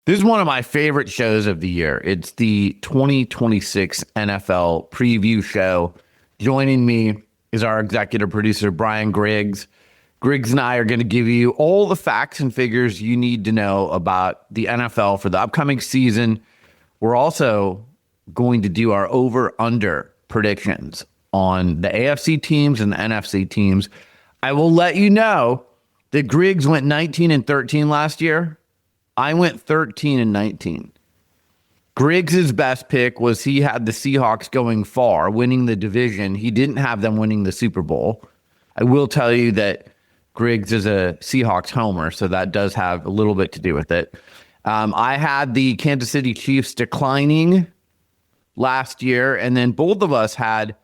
This is one of my favorite shows of the year. It's the 2026 NFL preview show. Joining me is our executive producer, Bryan Griggs. Griggs and I are going to give you all the facts and figures you need to know about the NFL for the upcoming season. We're also going to do our over-under predictions on the AFC teams and the NFC teams. I will let you know that Griggs went 19-13 last year. I went 13-19. Griggs' best pick was he had the Seahawks going far, winning the division. He didn't have them winning the Super Bowl. I will tell you that Griggs is a Seahawks homer, so that does have a little bit to do with it. I had the Kansas City Chiefs declining last year, and then both of us had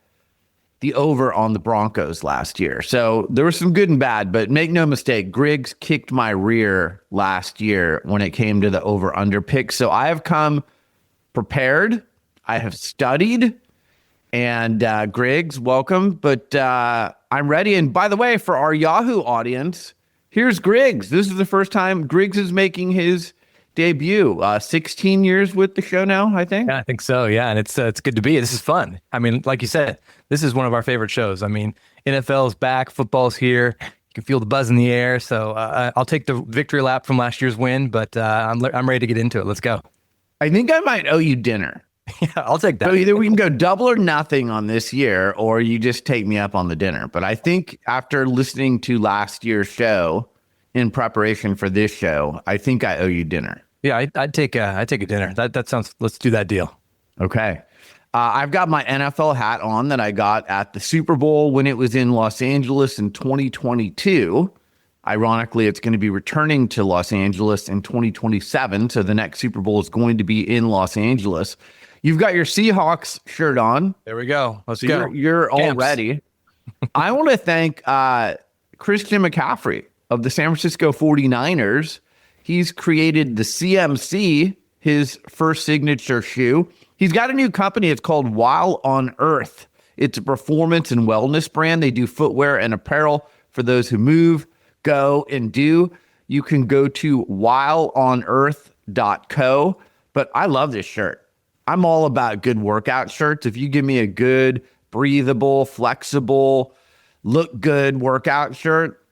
the over on the Broncos last year. So there was some good and bad, but make no mistake, Griggs kicked my rear last year when it came to the over-under pick. So I have come prepared. I have studied. And Griggs, welcome. But I'm ready. And by the way, for our Yahoo audience, here's Griggs. This is the first time Griggs is making his debut. 16 years with the show now, I think. Yeah, I think so. Yeah, and it's good to be. This is fun. I mean, like you said, this is one of our favorite shows. I mean, NFL's back, football's here. You can feel the buzz in the air. So I'll take the victory lap from last year's win, but I'm ready to get into it. Let's go. I think I might owe you dinner. Yeah, I'll take that. So either we can go double or nothing on this year, or you just take me up on the dinner. But I think after listening to last year's show in preparation for this show, I think I owe you dinner. Yeah, I'd take a dinner. That sounds. Let's do that deal. Okay. I've got my NFL hat on that I got at the Super Bowl when it was in Los Angeles in 2022. Ironically, it's going to be returning to Los Angeles in 2027. So the next Super Bowl is going to be in Los Angeles. You've got your Seahawks shirt on. There we go. Let's go. You're all ready. I want to thank Christian McCaffrey of the San Francisco 49ers. He's created the CMC, his first signature shoe. He's got a new company. It's called While on Earth. It's a performance and wellness brand. They do footwear and apparel for those who move, go, and do. You can go to whileonearth.co. But I love this shirt. I'm all about good workout shirts. If you give me a good, breathable, flexible, look good workout shirt,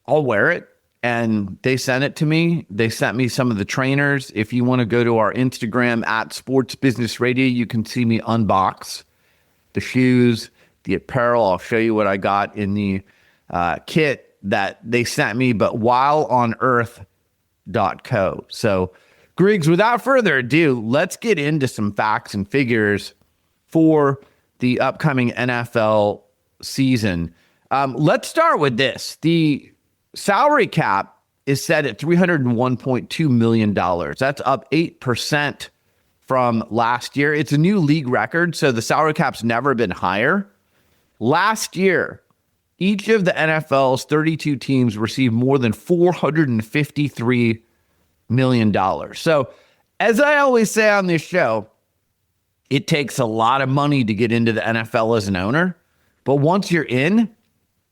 I'll wear it. And they sent it to me. They sent me some of the trainers. If you want to go to our Instagram at Sports Business Radio, you can see me unbox the shoes, the apparel. I'll show you what I got in the kit that they sent me, but whileonearth.co. So, Griggs, without further ado, let's get into some facts and figures for the upcoming NFL season. Let's start with this. The salary cap is set at $301.2 million. That's up 8% from last year. It's a new league record, so the salary cap's never been higher. Last year, each of the NFL's 32 teams received more than $453 million. So, as I always say on this show, it takes a lot of money to get into the NFL as an owner, but once you're in,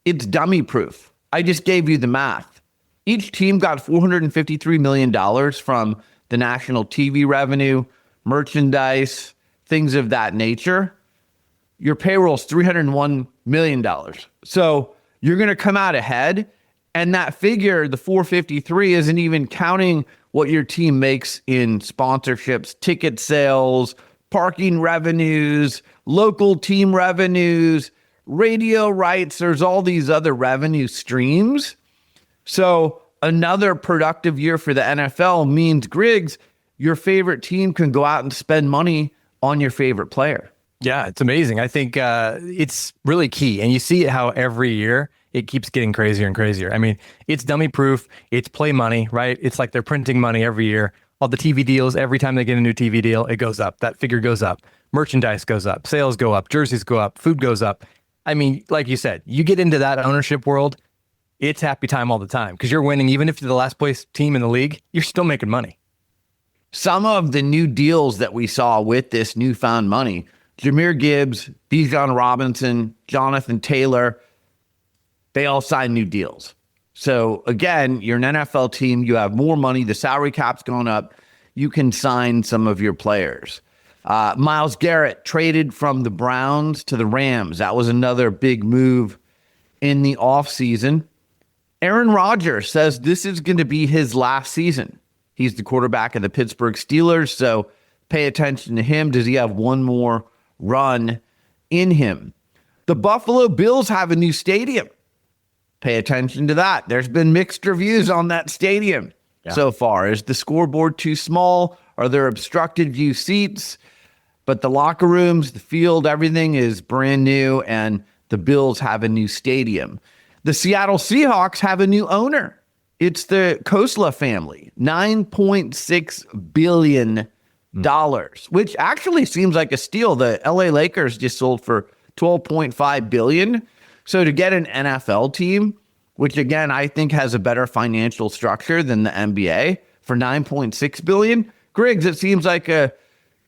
it's dummy proof. I just gave you the math. Each team got $453 million from the national TV revenue, merchandise, things of that nature. Your payroll's $301 million. So you're going to come out ahead. And that figure, the 453, isn't even counting what your team makes in sponsorships, ticket sales, parking revenues, local team revenues, radio rights. There's all these other revenue streams. So another productive year for the NFL means, Griggs, your favorite team can go out and spend money on your favorite player. Yeah, it's amazing. I think it's really key. And you see how every year it keeps getting crazier and crazier. I mean, it's dummy proof. It's play money, right? It's like they're printing money every year. All the TV deals, every time they get a new TV deal, it goes up. That figure goes up. Merchandise goes up. Sales go up. Jerseys go up. Food goes up. I mean, like you said, you get into that ownership world, it's happy time all the time because you're winning. Even if you're the last place team in the league, you're still making money. Some of the new deals that we saw with this newfound money, Jahmyr Gibbs, Bijan Robinson, Jonathan Taylor, they all signed new deals. So again, you're an NFL team. You have more money. The salary cap's gone up. you can sign some of your players. Myles Garrett traded from the Browns to the Rams. That was another big move in the offseason. Aaron Rodgers says this is going to be his last season. He's the quarterback of the Pittsburgh Steelers, so pay attention to him. Does he have one more run in him? The Buffalo Bills have a new stadium. Pay attention to that. There's been mixed reviews on that stadium so far. Is the scoreboard too small? Are there obstructed view seats? But the locker rooms, the field, everything is brand new, and the Bills have a new stadium. The Seattle Seahawks have a new owner. It's the Kosla family, $9.6 billion, which actually seems like a steal. The LA Lakers just sold for $12.5 billion. So to get an NFL team, which again, I think has a better financial structure than the NBA, for $9.6 billion, Griggs, it seems like a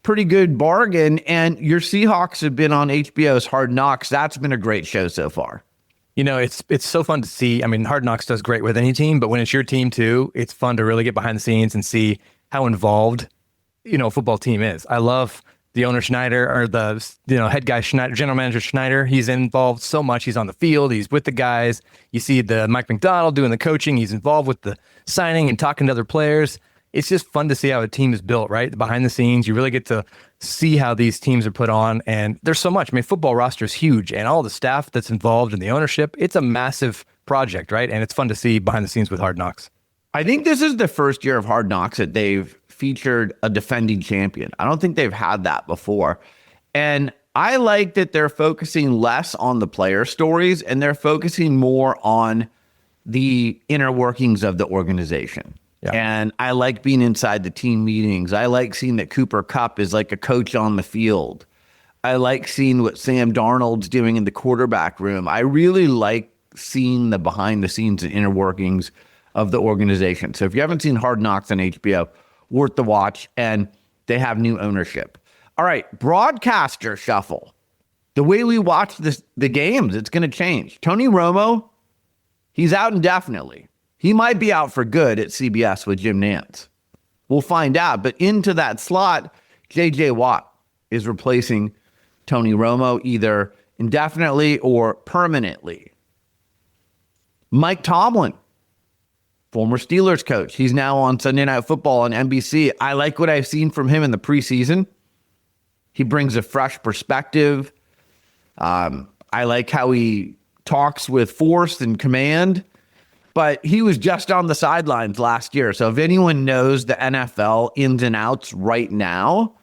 pretty good bargain. And your Seahawks have been on HBO's Hard Knocks. That's been a great show so far. You know, it's so fun to see. I mean, Hard Knocks does great with any team, but when it's your team too, it's fun to really get behind the scenes and see how involved, a football team is. I love the owner Schneider, or the head guy Schneider, general manager Schneider. He's involved so much. He's on the field. He's with the guys. You see the Mike McDonald doing the coaching. He's involved with the signing and talking to other players. It's just fun to see how a team is built, right? Behind the scenes, you really get to see how these teams are put on. And there's so much. I mean, football roster is huge, and all the staff that's involved in the ownership, it's a massive project, right? And it's fun to see behind the scenes with Hard Knocks. I think this is the first year of Hard Knocks that they've featured a defending champion. I don't think they've had that before. And I like that they're focusing less on the player stories and they're focusing more on the inner workings of the organization. Yeah. And I like being inside the team meetings. I like seeing that Cooper Kupp is like a coach on the field. I like seeing what Sam Darnold's doing in the quarterback room. I really like seeing the behind the scenes and inner workings of the organization. So if you haven't seen Hard Knocks on HBO, worth the watch, and they have new ownership. All right, broadcaster shuffle. The way we watch the games, it's going to change. Tony Romo, he's out indefinitely. He might be out for good at CBS with Jim Nantz. We'll find out. But into that slot, J.J. Watt is replacing Tony Romo either indefinitely or permanently. Mike Tomlin, former Steelers coach. He's now on Sunday Night Football on NBC. I like what I've seen from him in the preseason. He brings a fresh perspective. I like how he talks with force and command. But he was just on the sidelines last year. So if anyone knows the NFL ins and outs right now,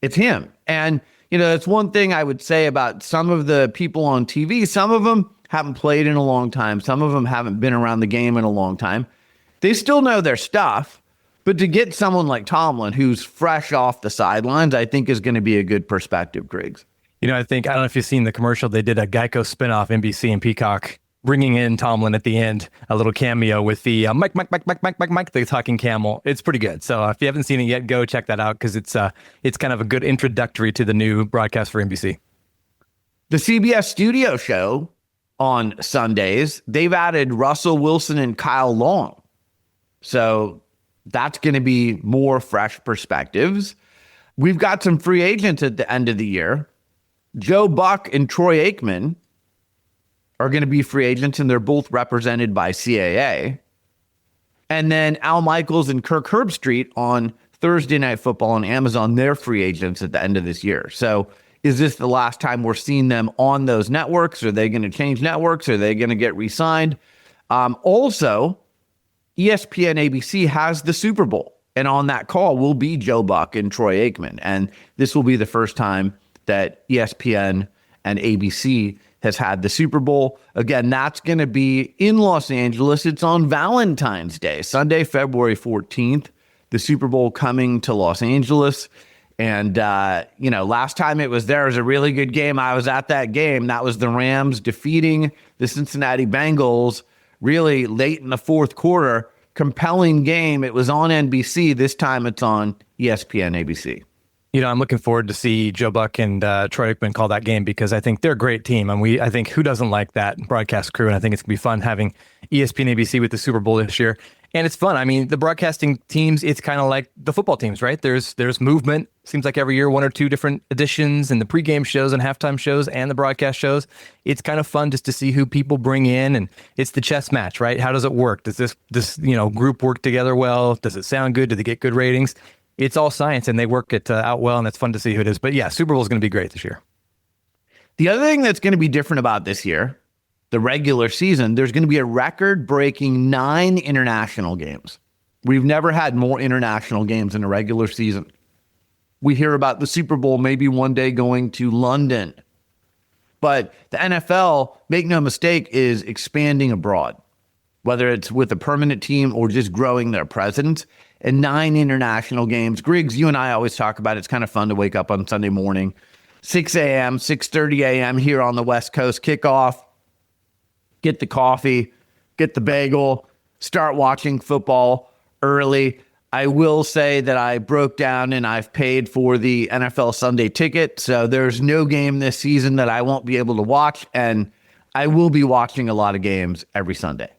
it's him. And, that's one thing I would say about some of the people on TV. Some of them haven't played in a long time. Some of them haven't been around the game in a long time. They still know their stuff. But to get someone like Tomlin, who's fresh off the sidelines, I think is going to be a good perspective, Griggs. I don't know if you've seen the commercial. They did a Geico spinoff, NBC and Peacock, bringing in Tomlin at the end, a little cameo with the Mike, the talking camel. It's pretty good. So if you haven't seen it yet, go check that out because it's kind of a good introductory to the new broadcast for NBC. The CBS studio show on Sundays, they've added Russell Wilson and Kyle Long. So that's going to be more fresh perspectives. We've got some free agents at the end of the year. Joe Buck and Troy Aikman are going to be free agents, and they're both represented by CAA. And then Al Michaels and Kirk Herbstreit on Thursday Night Football on Amazon, they're free agents at the end of this year. So is this the last time we're seeing them on those networks? Are they going to change networks? Are they going to get re-signed? Also, ESPN ABC has the Super Bowl. And on that call will be Joe Buck and Troy Aikman. And this will be the first time that ESPN and ABC has had the Super Bowl. Again, that's going to be in Los Angeles. It's on Valentine's Day, Sunday, February 14th. The Super Bowl coming to Los Angeles. And, last time it was there, it was a really good game. I was at that game. That was the Rams defeating the Cincinnati Bengals really late in the fourth quarter. Compelling game. It was on NBC. This time it's on ESPN ABC. I'm looking forward to see Joe Buck and Troy Aikman call that game because I think they're a great team. And I think who doesn't like that broadcast crew? And I think it's going to be fun having ESPN ABC with the Super Bowl this year. And it's fun. I mean, the broadcasting teams, it's kind of like the football teams, right? There's movement. Seems like every year, one or two different editions, and the pregame shows and halftime shows and the broadcast shows. It's kind of fun just to see who people bring in, and it's the chess match, right? How does it work? Does this group work together well? Does it sound good? Do they get good ratings? It's all science, and they work it out well, and it's fun to see who it is. But yeah, Super Bowl is going to be great this year. The other thing that's going to be different about this year, the regular season, there's going to be a record-breaking 9 international games. We've never had more international games in a regular season. We hear about the Super Bowl maybe one day going to London. But the NFL, make no mistake, is expanding abroad, whether it's with a permanent team or just growing their presence. And 9 international games. Griggs, you and I always talk about it. It's kind of fun to wake up on Sunday morning, 6 a.m., 6:30 a.m. here on the West Coast, kickoff. Get the coffee, get the bagel, start watching football early. I will say that I broke down and I've paid for the NFL Sunday ticket. So there's no game this season that I won't be able to watch. And I will be watching a lot of games every Sunday.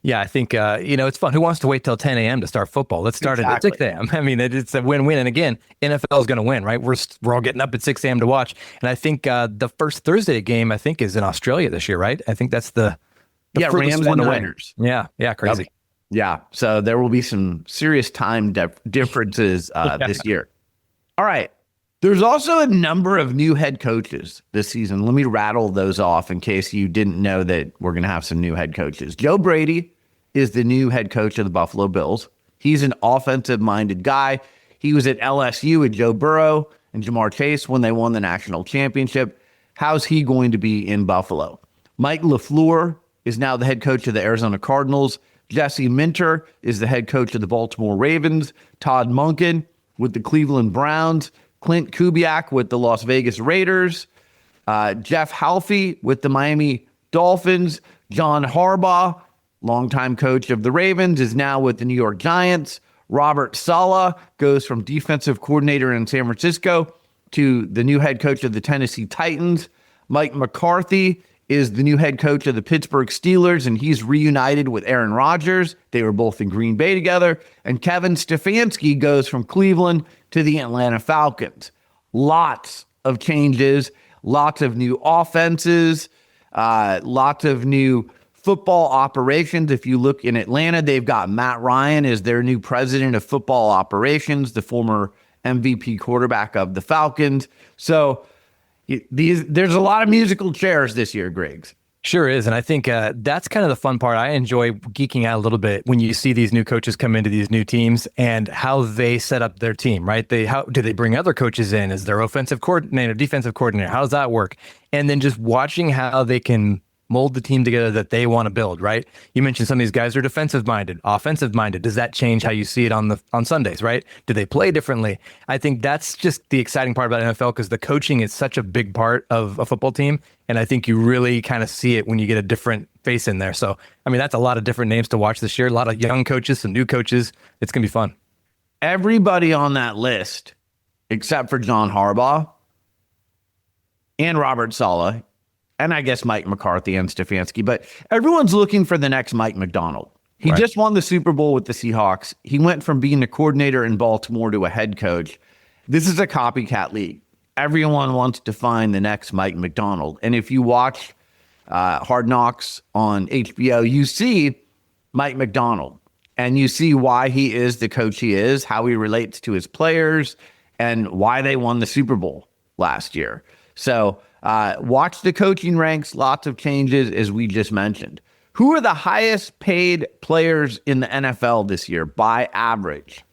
Yeah, I think, it's fun. Who wants to wait till 10 a.m. to start football? Let's start at 6 a.m. I mean, it's a win-win. And again, NFL is going to win, right? We're all getting up at 6 a.m. to watch. And I think the first Thursday game, I think, is in Australia this year, right? I think that's the Rams and Niners. Yeah, crazy. Yep. Yeah, so there will be some serious time differences this year. All right. There's also a number of new head coaches this season. Let me rattle those off in case you didn't know that we're going to have some new head coaches. Joe Brady is the new head coach of the Buffalo Bills. He's an offensive-minded guy. He was at LSU with Joe Burrow and Jamar Chase when they won the national championship. How's he going to be in Buffalo? Mike LaFleur is now the head coach of the Arizona Cardinals. Jesse Minter is the head coach of the Baltimore Ravens. Todd Monken with the Cleveland Browns. Clint Kubiak with the Las Vegas Raiders. Jeff Halfie with the Miami Dolphins. John Harbaugh, longtime coach of the Ravens, is now with the New York Giants. Robert Saleh goes from defensive coordinator in San Francisco to the new head coach of the Tennessee Titans. Mike McCarthy is the new head coach of the Pittsburgh Steelers, and he's reunited with Aaron Rodgers. They were both in Green Bay together. And Kevin Stefanski goes from Cleveland to the Atlanta Falcons. Lots of changes, lots of new offenses, lots of new football operations. If you look in Atlanta, they've got Matt Ryan as their new president of football operations, the former MVP quarterback of the Falcons. So there's a lot of musical chairs this year, Griggs. Sure is. And I think that's kind of the fun part. I enjoy geeking out a little bit when you see these new coaches come into these new teams and how they set up their team, right? How do they bring other coaches in? Is their offensive coordinator, defensive coordinator? How does that work? And then just watching how they can mold the team together that they want to build, right? You mentioned some of these guys are defensive minded, offensive minded. Does that change how you see it on Sundays, right? Do they play differently? I think that's just the exciting part about NFL because the coaching is such a big part of a football team. And I think you really kind of see it when you get a different face in there. So, I mean, that's a lot of different names to watch this year. A lot of young coaches, some new coaches. It's going to be fun. Everybody on that list, except for John Harbaugh and Robert Saleh, and I guess Mike McCarthy and Stefanski, but everyone's looking for the next Mike McDonald. He just won the Super Bowl with the Seahawks. He went from being a coordinator in Baltimore to a head coach. This is a copycat league. Everyone wants to find the next Mike McDonald. And if you watch Hard Knocks on HBO, you see Mike McDonald and you see why he is the coach he is, how he relates to his players, and why they won the Super Bowl last year. So watch the coaching ranks, lots of changes, as we just mentioned. Who are the highest paid players in the NFL this year by average?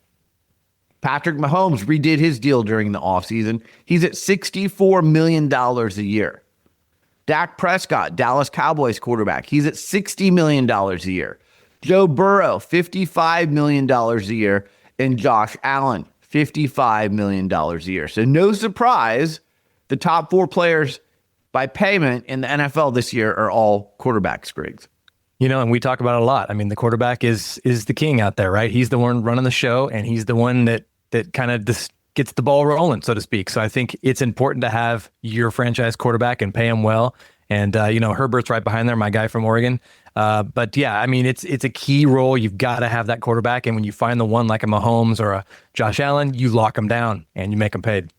Patrick Mahomes redid his deal during the offseason. He's at $64 million a year. Dak Prescott, Dallas Cowboys quarterback, he's at $60 million a year. Joe Burrow, $55 million a year. And Josh Allen, $55 million a year. So no surprise, the top 4 players by payment in the NFL this year are all quarterbacks, Griggs. And we talk about it a lot. I mean, the quarterback is the king out there, right? He's the one running the show, and he's the one that kind of just gets the ball rolling, so to speak. So I think it's important to have your franchise quarterback and pay him well. And, Herbert's right behind there, my guy from Oregon. But yeah, I mean, it's a key role. You've got to have that quarterback. And when you find the one like a Mahomes or a Josh Allen, you lock them down and you make them paid.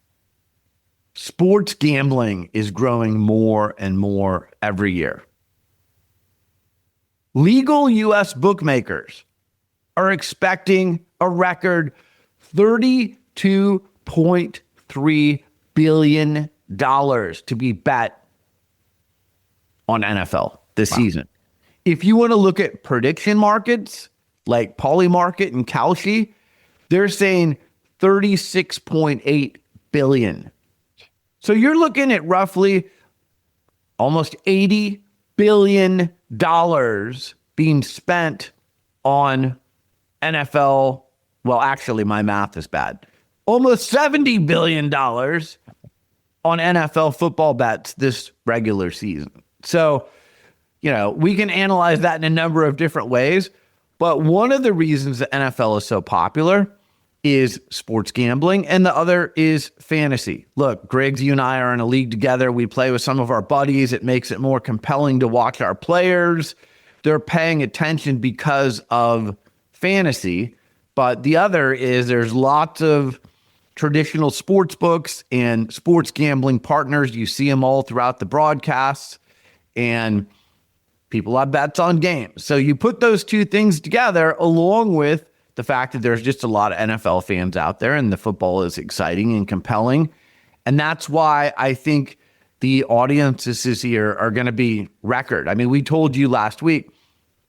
Sports gambling is growing more and more every year. Legal U.S. bookmakers are expecting a record $32.3 billion to be bet on NFL this season. If you want to look at prediction markets like Polymarket and Kalshi, they're saying 36.8 billion. So you're looking at roughly almost $80 billion being spent on NFL. Well, actually, my math is bad. Almost $70 billion on NFL football bets this regular season. So, we can analyze that in a number of different ways. But one of the reasons the NFL is so popular is sports gambling, and the other is fantasy. Look, Griggs, you and I are in a league together. We play with some of our buddies. It makes it more compelling to watch our players. They're paying attention because of fantasy. But the other is there's lots of traditional sports books and sports gambling partners. You see them all throughout the broadcasts, and people have bets on games. So you put those two things together along with the fact that there's just a lot of NFL fans out there and the football is exciting and compelling. And that's why I think the audiences this year are going to be record. I mean, we told you last week,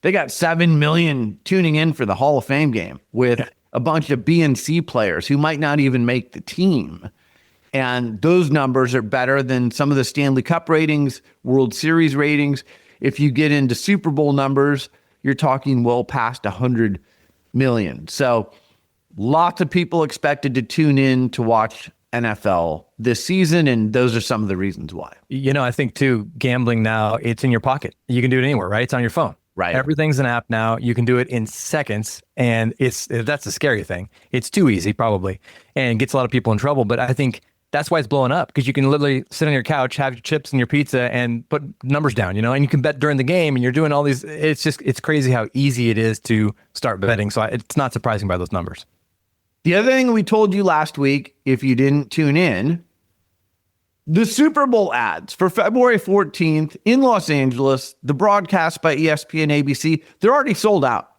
they got 7 million tuning in for the Hall of Fame game with a bunch of B and C players who might not even make the team. And those numbers are better than some of the Stanley Cup ratings, World Series ratings. If you get into Super Bowl numbers, you're talking well past 100 million. So lots of people expected to tune in to watch NFL this season, and those are some of the reasons why. I think too, gambling now, it's in your pocket. You can do it anywhere, right? It's on your phone. Right. Everything's an app now. You can do it in seconds, and that's the scary thing. It's too easy probably and gets a lot of people in trouble, but I think that's why it's blowing up, because you can literally sit on your couch, have your chips and your pizza, and put numbers down, and you can bet during the game, and you're doing all these. It's crazy how easy it is to start betting. So it's not surprising by those numbers. The other thing we told you last week, if you didn't tune in, the Super Bowl ads for February 14th in Los Angeles, the broadcast by ESPN ABC, they're already sold out.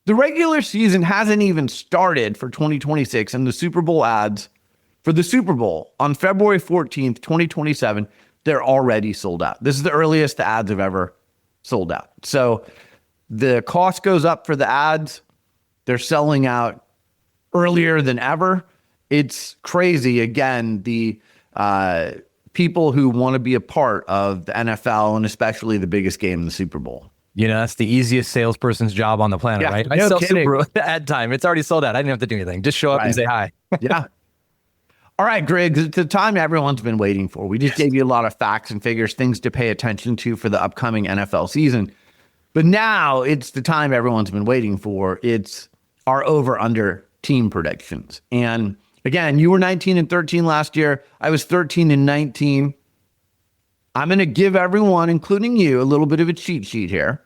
The regular season hasn't even started for 2026, and the Super Bowl ads for the Super Bowl on February 14th, 2027, they're already sold out. This is the earliest the ads have ever sold out. So the cost goes up for the ads. They're selling out earlier than ever. It's crazy. Again, the people who want to be a part of the NFL and especially the biggest game, the Super Bowl. That's the easiest salesperson's job on the planet, right? No I sell kidding. Super Bowl ad time. It's already sold out. I didn't have to do anything. Just show up and say hi. Yeah. All right, Griggs, it's the time everyone's been waiting for. We just gave you a lot of facts and figures, things to pay attention to for the upcoming NFL season. But now it's the time everyone's been waiting for. It's our over-under team predictions. And again, you were 19-13 last year. I was 13-19. I'm going to give everyone, including you, a little bit of a cheat sheet here.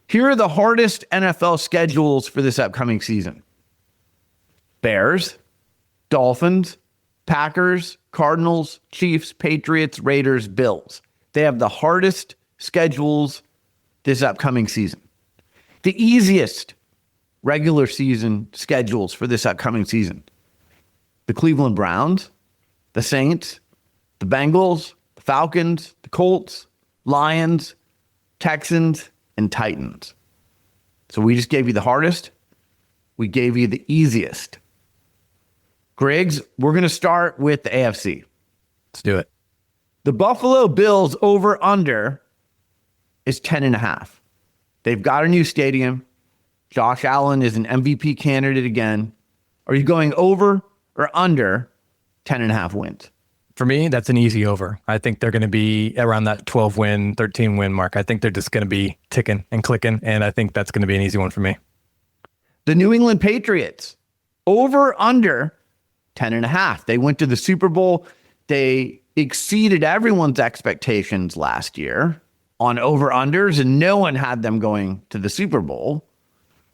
Here are the hardest NFL schedules for this upcoming season. Bears, Dolphins, Packers, Cardinals, Chiefs, Patriots, Raiders, Bills. They have the hardest schedules this upcoming season. The easiest regular season schedules for this upcoming season. The Cleveland Browns, the Saints, the Bengals, the Falcons, the Colts, Lions, Texans, and Titans. So we just gave you the hardest. We gave you the easiest. Griggs, we're going to start with the AFC. Let's do it. The Buffalo Bills over under is 10.5. They've got a new stadium. Josh Allen is an MVP candidate again. Are you going over or under 10.5 wins? For me, that's an easy over. I think they're going to be around that 12 win, 13 win mark. I think they're just going to be ticking and clicking, and I think that's going to be an easy one for me. The New England Patriots over under 10.5. They went to the Super Bowl. They exceeded everyone's expectations last year on over-unders, and no one had them going to the Super Bowl.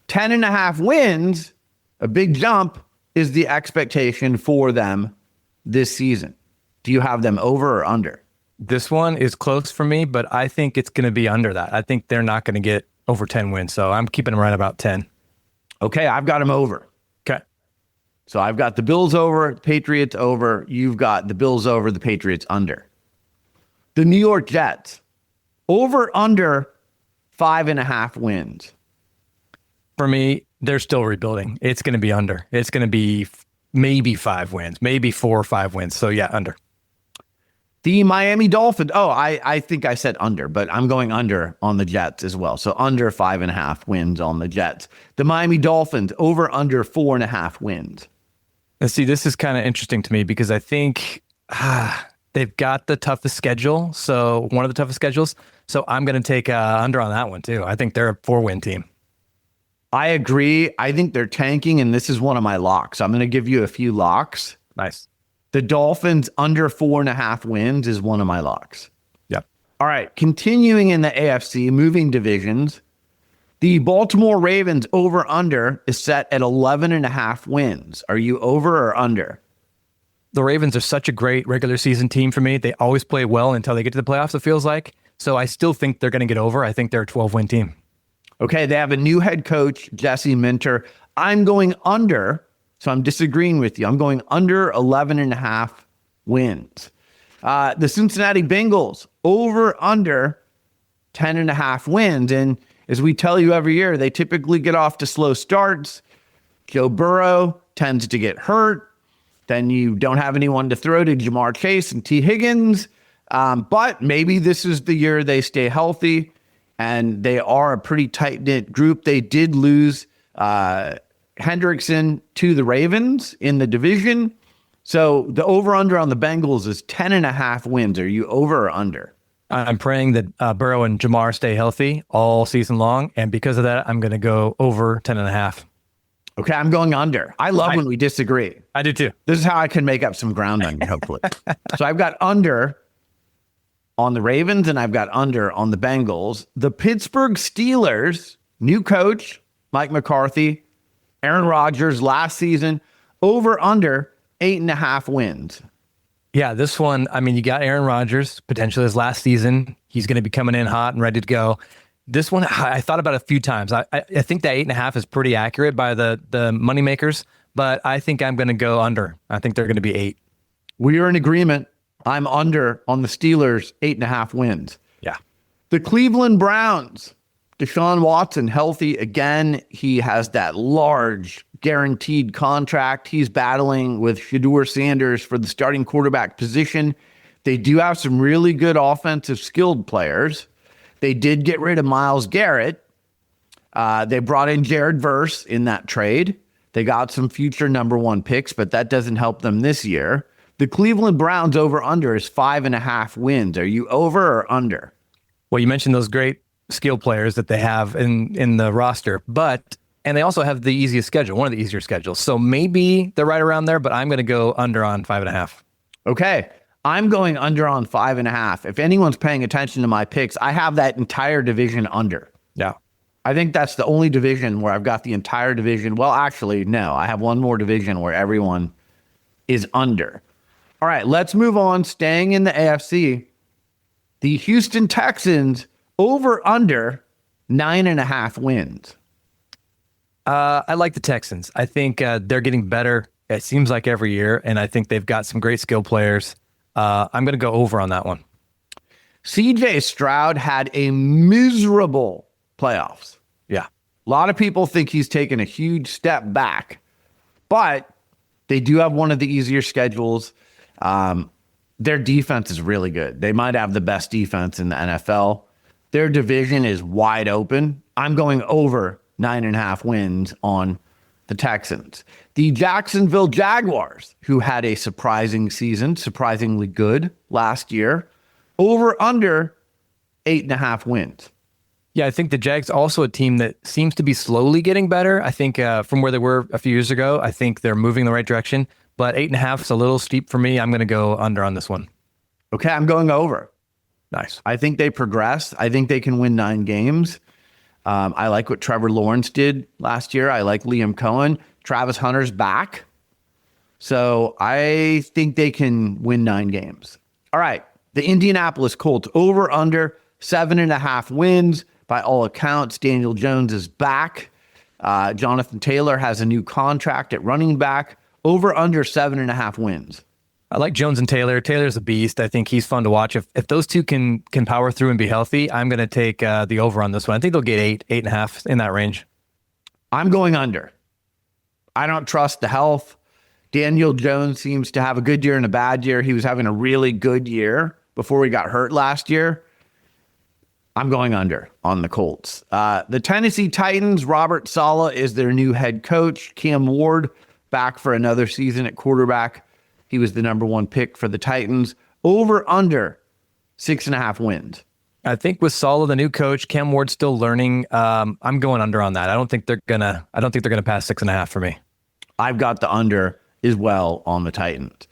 10.5 wins, a big jump, is the expectation for them this season. Do you have them over or under? This one is close for me, but I think it's going to be under that. I think they're not going to get over 10 wins, so I'm keeping them right about 10. Okay, I've got them over. Okay. So I've got the Bills over, Patriots over. You've got the Bills over, the Patriots under. The New York Jets, over under 5.5 wins. For me, they're still rebuilding. It's going to be under. It's going to be maybe 5 wins, maybe 4 or 5 wins. So yeah, under. The Miami Dolphins. Oh, I think I said under, but I'm going under on the Jets as well. So under 5.5 wins on the Jets. The Miami Dolphins, over under 4.5 wins. And see, this is kind of interesting to me because I think they've got the toughest schedule. So one of the toughest schedules. So I'm going to take under on that one too. I think they're a 4-win team. I agree. I think they're tanking, and this is one of my locks. I'm going to give you a few locks. Nice. The Dolphins under 4.5 wins is one of my locks. Yep. All right. Continuing in the AFC, moving divisions, the Baltimore Ravens over under is set at 11.5 wins. Are you over or under? The Ravens are such a great regular season team for me. They always play well until they get to the playoffs, it feels like. So I still think they're going to get over. I think they're a 12-win team. Okay. They have a new head coach, Jesse Minter. I'm going under. So I'm disagreeing with you. I'm going under 11.5 wins. The Cincinnati Bengals over under 10.5 wins. And as we tell you every year, they typically get off to slow starts. Joe Burrow tends to get hurt. Then you don't have anyone to throw to Jamar Chase and T. Higgins. But maybe this is the year they stay healthy, and they are a pretty tight-knit group. They did lose Hendrickson to the Ravens in the division. So the over-under on the Bengals is 10.5 wins. Are you over or under? I'm praying that Burrow and Jamar stay healthy all season long. And because of that, I'm going to go over 10.5. Okay, I'm going under. I love when we disagree. I do too. This is how I can make up some ground on you, hopefully. So I've got under on the Ravens, and I've got under on the Bengals. The Pittsburgh Steelers, new coach, Mike McCarthy, Aaron Rodgers last season, over under 8.5 wins. Yeah, this one, I mean, you got Aaron Rodgers, potentially his last season. He's going to be coming in hot and ready to go. This one, I thought about it a few times. I think that 8.5 is pretty accurate by the moneymakers, but I think I'm going to go under. I think they're going to be 8. We are in agreement. I'm under on the Steelers, 8.5 wins. Yeah. The Cleveland Browns, Deshaun Watson, healthy again. He has that large guaranteed contract. He's battling with Shedeur Sanders for the starting quarterback position. They do have some really good offensive skilled players. They did get rid of Myles Garrett. They brought in Jared Verse in that trade. They got some future number 1 picks, but that doesn't help them this year. The Cleveland Browns over under is 5.5 wins. Are you over or under? Well, you mentioned those great skill players that they have in the roster, and they also have the easiest schedule, one of the easier schedules. So maybe they're right around there, but I'm going to go under on 5.5. Okay. I'm going under on 5.5. If anyone's paying attention to my picks, I have that entire division under. Yeah. I think that's the only division where I've got the entire division. Well, actually, no, I have one more division where everyone is under. All right, let's move on. Staying in the AFC, the Houston Texans over under 9.5 wins. I like the Texans. I think they're getting better. It seems like every year, and I think they've got some great skill players. I'm going to go over on that one. CJ Stroud had a miserable playoffs. Yeah. A lot of people think he's taken a huge step back, but they do have one of the easier schedules. Their defense is really good. They might have the best defense in the NFL. Their division is wide open. I'm going over 9.5 wins on the Texans. The Jacksonville Jaguars, who had a surprising season, surprisingly good last year, over under 8.5 wins. Yeah, I think the Jags also a team that seems to be slowly getting better. I think from where they were a few years ago, I think they're moving in the right direction. But 8.5 is a little steep for me. I'm going to go under on this one. Okay, I'm going over. Nice. I think they progress. I think they can win 9 games. I like what Trevor Lawrence did last year. I like Liam Cohen. Travis Hunter's back. So I think they can win 9 games. All right. The Indianapolis Colts over under 7.5 wins. By all accounts, Daniel Jones is back. Jonathan Taylor has a new contract at running back. Over under 7.5 wins. I like Jones and Taylor. Taylor's a beast. I think he's fun to watch. If those two can power through and be healthy, I'm going to take the over on this one. I think they'll get 8.5 in that range. I'm going under. I don't trust the health. Daniel Jones seems to have a good year and a bad year. He was having a really good year before he got hurt last year. I'm going under on the Colts. The Tennessee Titans, Robert Saleh is their new head coach. Cam Ward back for another season at quarterback. He was the number 1 pick for the Titans. Over under 6.5 wins. I think with Saleh, the new coach, Cam Ward still learning. I'm going under on that. I don't think they're gonna pass 6.5 for me. I've got the under as well on the Titans.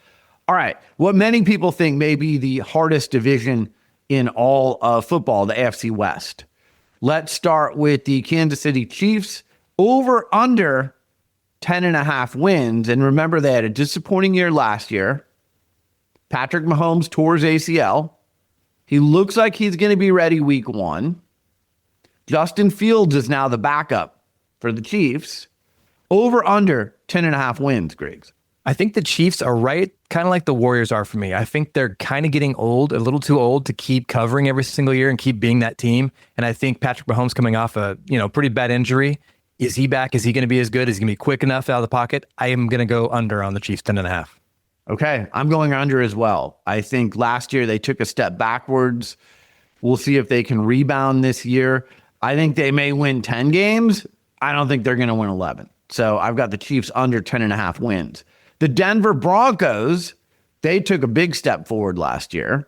All right. What many people think may be the hardest division in all of football, the AFC West. Let's start with the Kansas City Chiefs. Over under 10.5 wins. And remember, they had a disappointing year last year. Patrick Mahomes tore his ACL. He looks like he's going to be ready week 1. Justin Fields is now the backup for the Chiefs. Over under 10.5 wins, Griggs. I think the Chiefs are right, kind of like the Warriors are for me. I think they're kind of getting old, a little too old to keep covering every single year and keep being that team. And I think Patrick Mahomes coming off a pretty bad injury. Is he back? Is he going to be as good? Is he going to be quick enough out of the pocket? I am going to go under on the Chiefs 10.5. Okay, I'm going under as well. I think last year they took a step backwards. We'll see if they can rebound this year. I think they may win 10 games. I don't think they're going to win 11. So I've got the Chiefs under 10.5 wins. The Denver Broncos, they took a big step forward last year.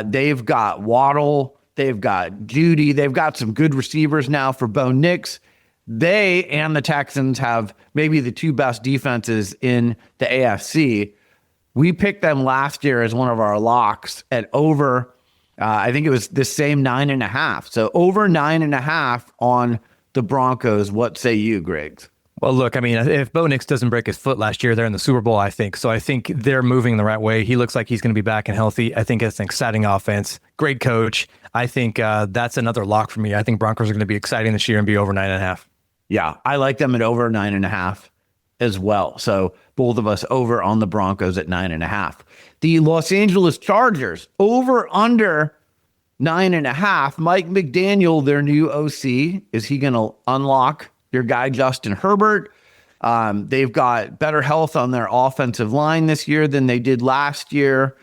They've got Waddle. They've got Judy. They've got some good receivers now for Bo Nix. They and the Texans have maybe the 2 best defenses in the AFC. We picked them last year as one of our locks at over, I think it was the same 9.5. So over 9.5 on the Broncos. What say you, Griggs? Well, look, I mean, if Bo Nix doesn't break his foot last year, they're in the Super Bowl, I think. So I think they're moving the right way. He looks like he's going to be back and healthy. I think it's an exciting offense. Great coach. I think that's another lock for me. I think Broncos are going to be exciting this year and be over 9.5. Yeah, I like them at over 9.5 as well. So both of us over on the Broncos at 9.5. The Los Angeles Chargers over under 9.5. Mike McDaniel, their new OC, is he going to unlock your guy Justin Herbert? They've got better health on their offensive line this year than they did last year.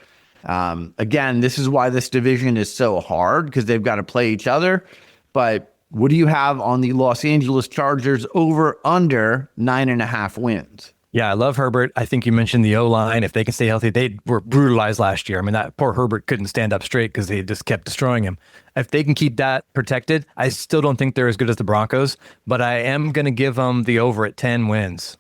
Again, this is why this division is so hard, because they've got to play each other. But what do you have on the Los Angeles Chargers over under 9.5 wins? Yeah, I love Herbert. I think you mentioned the O-line. If they can stay healthy, they were brutalized last year. I mean, that poor Herbert couldn't stand up straight because they just kept destroying him. If they can keep that protected, I still don't think they're as good as the Broncos, but I am going to give them the over at 10 wins.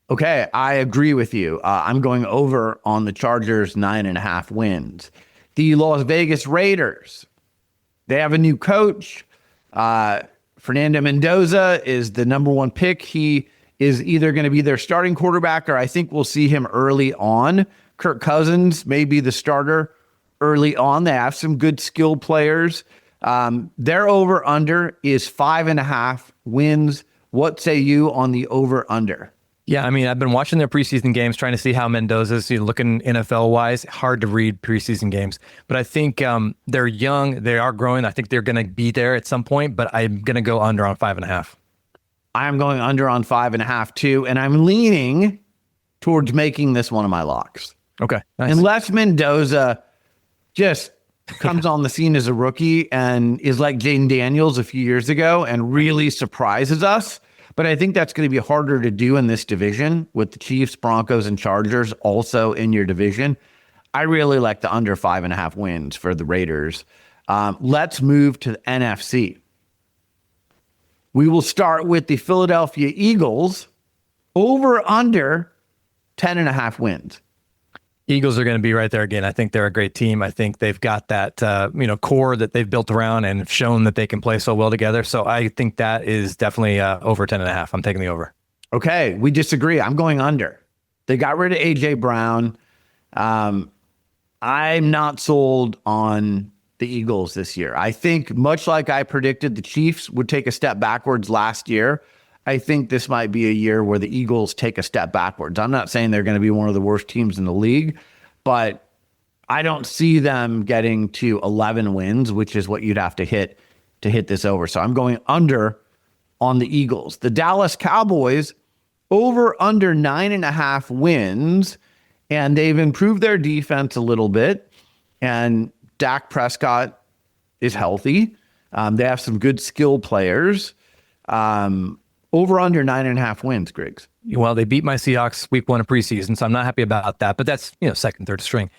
Okay, I agree with you. I'm going over on the Chargers 9.5 wins. The Las Vegas Raiders, they have a new coach. Fernando Mendoza is the number 1 pick. He is either going to be their starting quarterback, or I think we'll see him early on. Kirk Cousins may be the starter early on. They have some good skill players. Their over-under is 5.5 wins. What say you on the over-under? Yeah, I mean, I've been watching their preseason games, trying to see how Mendoza's looking NFL-wise. Hard to read preseason games. But I think they're young. They are growing. I think they're going to be there at some point, but I'm going to go under on 5.5. I'm going under on 5.5 too, and I'm leaning towards making this one of my locks. Okay, nice. Unless Mendoza just comes on the scene as a rookie and is like Jaden Daniels a few years ago and really surprises us. But I think that's going to be harder to do in this division with the Chiefs, Broncos, and Chargers also in your division. I really like the under 5.5 wins for the Raiders. Let's move to the NFC. We will start with the Philadelphia Eagles over under 10.5 wins. Eagles are going to be right there again. I think they're a great team. I think they've got that core that they've built around and shown that they can play so well together. So I think that is definitely over 10.5. I'm taking the over. Okay, we disagree. I'm going under. They got rid of AJ Brown. I'm not sold on the Eagles this year. I think much like I predicted the Chiefs would take a step backwards last year, I think this might be a year where the Eagles take a step backwards. I'm not saying they're going to be one of the worst teams in the league, but I don't see them getting to 11 wins, which is what you'd have to hit this over. So I'm going under on the Eagles. The Dallas Cowboys over under 9.5 wins, and they've improved their defense a little bit. And Dak Prescott is healthy. They have some good skill players. Over under 9.5 wins, Griggs. Well, they beat my Seahawks week 1 of preseason, so I'm not happy about that. But that's second, third string.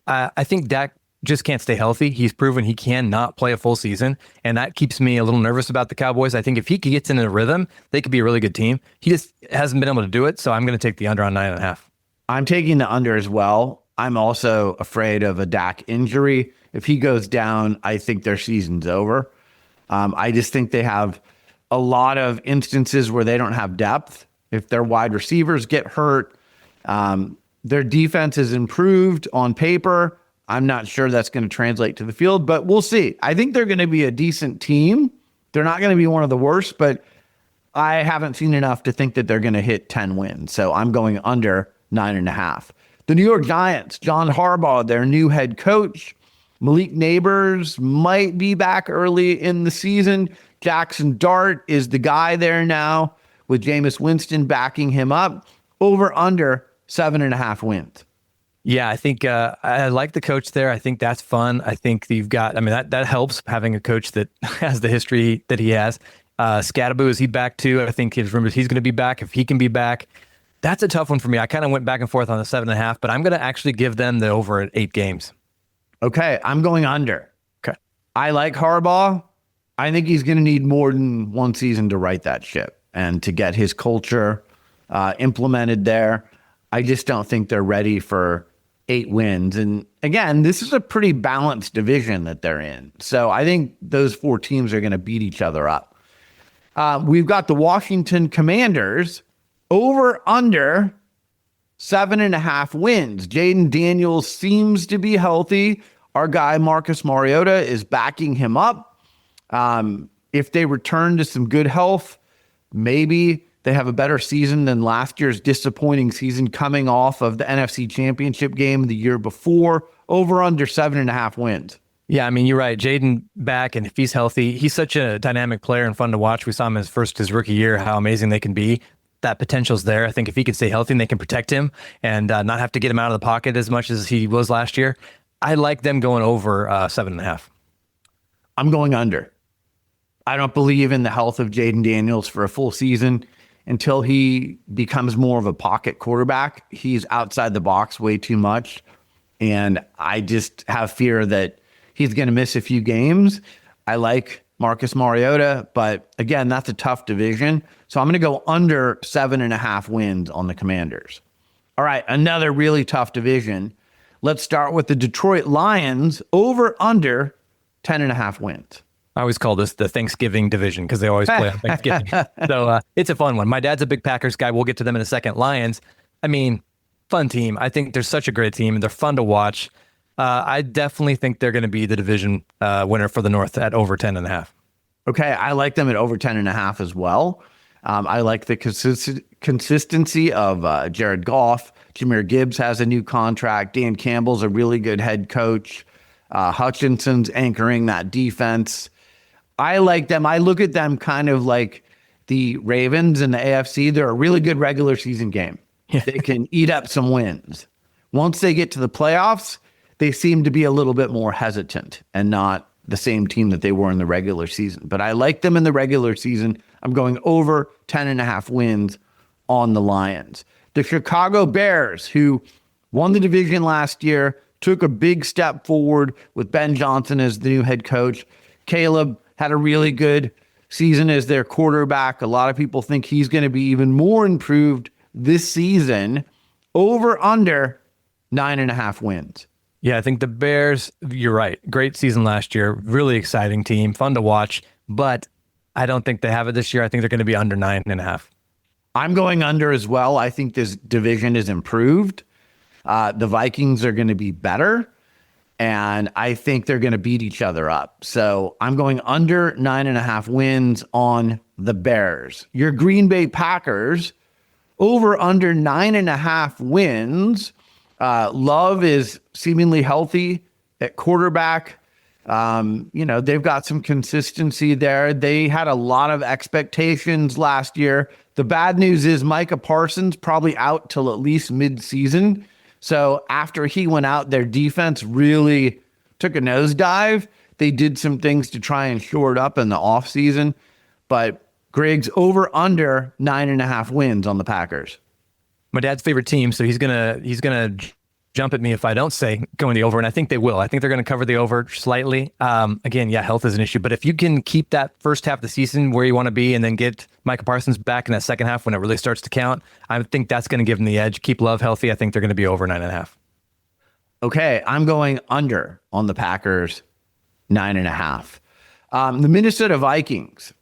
I think Dak just can't stay healthy. He's proven he cannot play a full season, and that keeps me a little nervous about the Cowboys. I think if he gets into a rhythm, they could be a really good team. He just hasn't been able to do it, so I'm going to take the under on 9.5. I'm taking the under as well. I'm also afraid of a Dak injury. If he goes down, I think their season's over. I just think they have a lot of instances where they don't have depth. If their wide receivers get hurt, their defense is improved on paper. I'm not sure that's going to translate to the field, but we'll see. I think they're going to be a decent team. They're not going to be one of the worst, but I haven't seen enough to think that they're going to hit 10 wins. So I'm going under 9.5. The New York Giants, John Harbaugh, their new head coach. Malik Neighbors might be back early in the season. Jackson Dart is the guy there now with Jameis Winston backing him up. Over under 7.5 wins. Yeah, I think I like the coach there. I think that's fun. I think you've got, that helps having a coach that has the history that he has. Scadaboo, is he back too? I think his rumors he's going to be back. If he can be back, that's a tough one for me. I kind of went back and forth on the 7.5, but I'm going to actually give them the over at 8 games. Okay, I'm going under. Okay. I like Harbaugh. I think he's going to need more than one season to right that ship and to get his culture implemented there. I just don't think they're ready for 8 wins. And again, this is a pretty balanced division that they're in. So I think those 4 teams are going to beat each other up. We've got the Washington Commanders over under 7.5 wins. Jaden Daniels seems to be healthy. Our guy, Marcus Mariota, is backing him up. If they return to some good health, maybe they have a better season than last year's disappointing season coming off of the NFC Championship game the year before. Over under 7.5 wins. Yeah, you're right. Jaden back, and if he's healthy, he's such a dynamic player and fun to watch. We saw him his rookie year, how amazing they can be. That potential's there. I think if he can stay healthy and they can protect him and not have to get him out of the pocket as much as he was last year, I like them going over 7.5. I'm going under. I don't believe in the health of Jaden Daniels for a full season until he becomes more of a pocket quarterback. He's outside the box way too much. And I just have fear that he's going to miss a few games. I like Marcus Mariota, but again, that's a tough division. So I'm going to go under 7.5 wins on the Commanders. All right, another really tough division. Let's start with the Detroit Lions over under 10.5 wins. I always call this the Thanksgiving division because they always play on Thanksgiving. So it's a fun one. My dad's a big Packers guy. We'll get to them in a second. Lions, fun team. I think they're such a great team and they're fun to watch. I definitely think they're going to be the division winner for the North at over 10.5. Okay, I like them at over 10.5 as well. I like the consistency of Jared Goff. Jahmyr Gibbs has a new contract. Dan Campbell's a really good head coach. Hutchinson's anchoring that defense. I like them. I look at them kind of like the Ravens in the AFC. They're a really good regular season game. Yeah. They can eat up some wins. Once they get to the playoffs, they seem to be a little bit more hesitant and not the same team that they were in the regular season. But I like them in the regular season. I'm going over 10.5 wins on the Lions. The Chicago Bears, who won the division last year, took a big step forward with Ben Johnson as the new head coach. Caleb had a really good season as their quarterback. A lot of people think he's going to be even more improved this season. Over under 9.5 wins. Yeah, I think the Bears, you're right. Great season last year. Really exciting team. Fun to watch. But I don't think they have it this year. I think they're going to be under 9.5. I'm going under as well. I think this division is improved. The Vikings are going to be better, and I think they're going to beat each other up. So I'm going under 9.5 wins on the Bears. Your Green Bay Packers, over under 9.5 wins. Love is seemingly healthy at quarterback. They've got some consistency there. They had a lot of expectations last year. The bad news is Micah Parsons probably out till at least mid-season. So after he went out, their defense really took a nosedive. They did some things to try and shore it up in the offseason. But Griggs, over under 9.5 wins on the Packers. My dad's favorite team, so he's gonna jump at me if I don't say going the over, and I think they will. I think they're going to cover the over slightly. Again, yeah, health is an issue, but if you can keep that first half of the season where you want to be and then get Micah Parsons back in that second half when it really starts to count, I think that's going to give them the edge. Keep Love healthy. I think they're going to be over 9.5. Okay, I'm going under on the Packers, 9.5. The Minnesota Vikings,